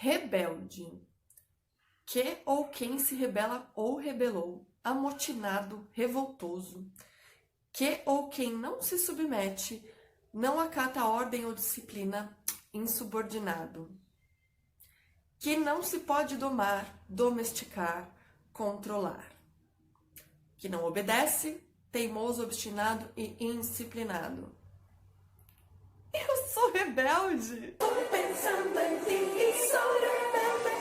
Rebelde. Que ou quem se rebela ou rebelou, amotinado, revoltoso. Que ou quem não se submete, não acata ordem ou disciplina, insubordinado. Que não se pode domar, domesticar, controlar. Que não obedece, teimoso, obstinado e indisciplinado. Eu sou rebelde! Tô pensando em ti e sou rebelde.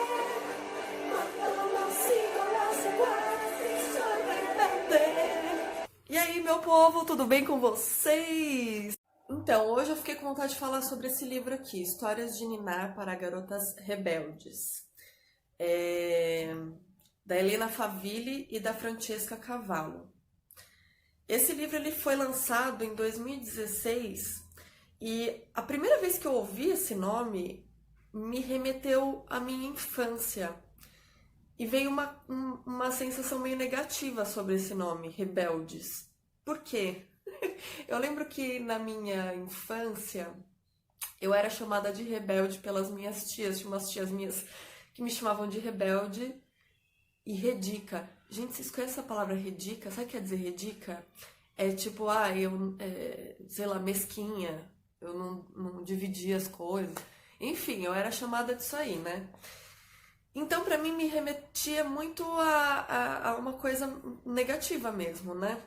Quando não sigo as regras, sou rebelde. E aí, meu povo, tudo bem com vocês? Então, hoje eu fiquei com vontade de falar sobre esse livro aqui, Histórias de Ninar para Garotas Rebeldes. Da Helena Favilli e da Francesca Cavallo. Esse livro ele foi lançado em 2016 e a primeira vez que eu ouvi esse nome me remeteu à minha infância. E veio uma sensação meio negativa sobre esse nome, Rebeldes. Por quê? Eu lembro que na minha infância eu era chamada de rebelde pelas minhas tias. Tinha umas tias minhas que me chamavam de rebelde e redica. Gente, vocês conhecem a palavra redica? Sabe o que quer dizer redica? É tipo, sei lá, mesquinha. Eu não dividia as coisas. Enfim, eu era chamada disso aí, né? Então, pra mim, me remetia muito a uma coisa negativa mesmo, né?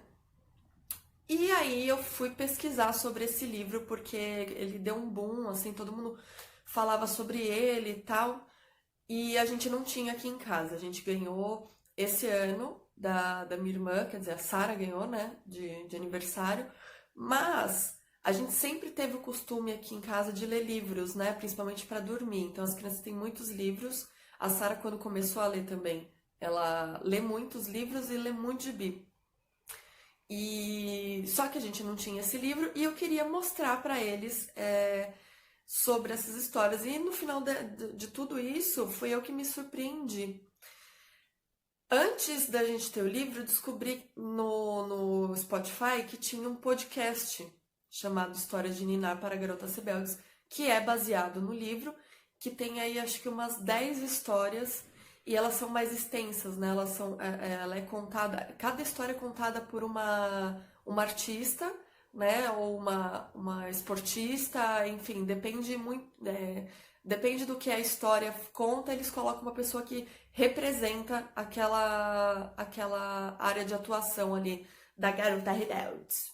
E aí eu fui pesquisar sobre esse livro, porque ele deu um boom, assim, todo mundo falava sobre ele e tal. E a gente não tinha aqui em casa. A gente ganhou esse ano da minha irmã, quer dizer, a Sara ganhou, né, de aniversário. Mas a gente sempre teve o costume aqui em casa de ler livros, né, principalmente para dormir. Então as crianças têm muitos livros. A Sara, quando começou a ler também, ela lê muitos livros e lê muito gibi. E só que a gente não tinha esse livro e eu queria mostrar para eles sobre essas histórias. E no final de tudo isso, foi eu que me surpreendi. Antes da gente ter o livro, eu descobri no Spotify que tinha um podcast chamado Histórias de Ninar para Garotas Rebeldes, que é baseado no livro, que tem aí acho que umas 10 histórias, e elas são mais extensas, né? Ela é contada, cada história é contada por uma artista, né? Ou uma esportista, enfim, depende muito, depende do que a história conta, eles colocam uma pessoa que representa aquela área de atuação ali da garota rebelde.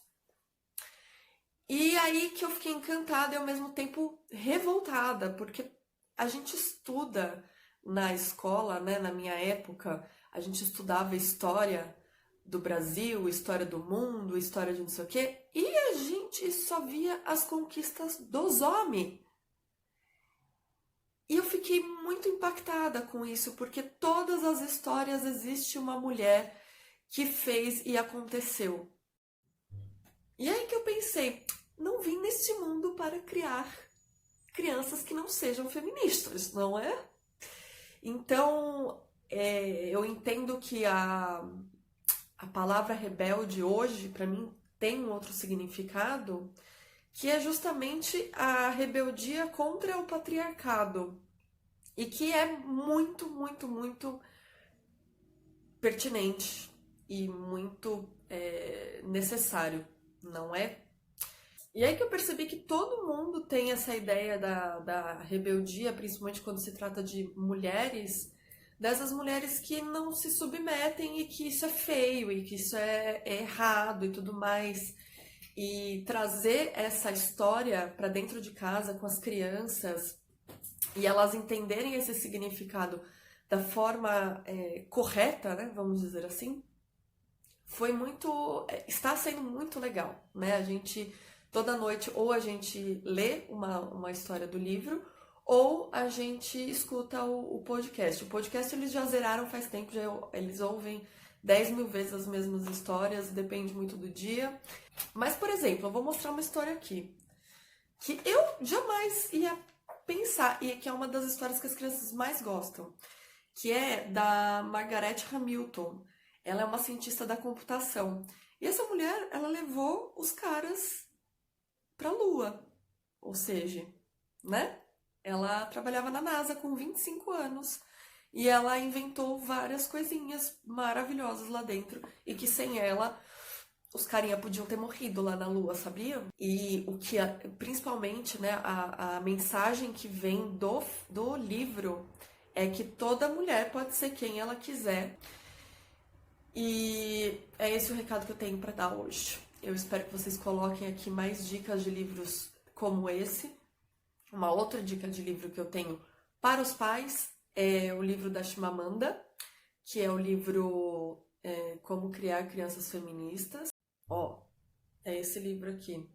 E aí que eu fiquei encantada e ao mesmo tempo revoltada, porque a gente estuda na escola, né, na minha época, a gente estudava história do Brasil, história do mundo, história de não sei o quê, e a gente só via as conquistas dos homens. E eu fiquei muito impactada com isso, porque todas as histórias existe uma mulher que fez e aconteceu. E aí que eu pensei, não vim neste mundo para criar crianças que não sejam feministas, não é? Então, eu entendo que a palavra rebelde hoje, para mim, tem um outro significado, que é justamente a rebeldia contra o patriarcado. E que é muito, muito, muito pertinente e muito necessário, não é? E aí que eu percebi que todo mundo tem essa ideia da rebeldia, principalmente quando se trata de mulheres, dessas mulheres que não se submetem e que isso é feio e que isso é errado e tudo mais. E trazer essa história para dentro de casa com as crianças e elas entenderem esse significado da forma correta, né, vamos dizer assim, está sendo muito legal, né? A gente toda noite ou a gente lê uma história do livro ou a gente escuta o podcast. O podcast eles já zeraram faz tempo, eles ouvem 10 mil vezes as mesmas histórias, depende muito do dia. Mas, por exemplo, eu vou mostrar uma história aqui que eu jamais ia pensar, e que é uma das histórias que as crianças mais gostam, que é da Margaret Hamilton. Ela é uma cientista da computação. E essa mulher, ela levou os caras pra Lua. Ou seja, né? Ela trabalhava na NASA com 25 anos e ela inventou várias coisinhas maravilhosas lá dentro e que sem ela os carinha podiam ter morrido lá na Lua, sabia? E o que, principalmente, né, a mensagem que vem do livro é que toda mulher pode ser quem ela quiser. E é esse o recado que eu tenho para dar hoje. Eu espero que vocês coloquem aqui mais dicas de livros como esse. Uma outra dica de livro que eu tenho para os pais é o livro da Chimamanda, que é o livro Como Criar Crianças Feministas. Ó, é esse livro aqui.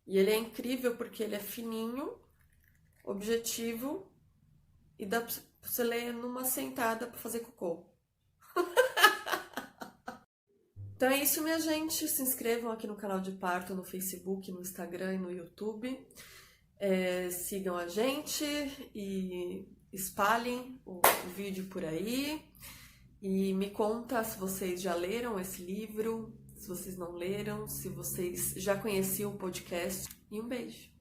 E ele é incrível porque ele é fininho, objetivo e dá pra você ler numa sentada para fazer cocô. Então é isso, minha gente. Se inscrevam aqui no canal de parto, no Facebook, no Instagram e no YouTube. Sigam a gente e espalhem o vídeo por aí. E me conta se vocês já leram esse livro, se vocês não leram, se vocês já conheciam o podcast. E um beijo!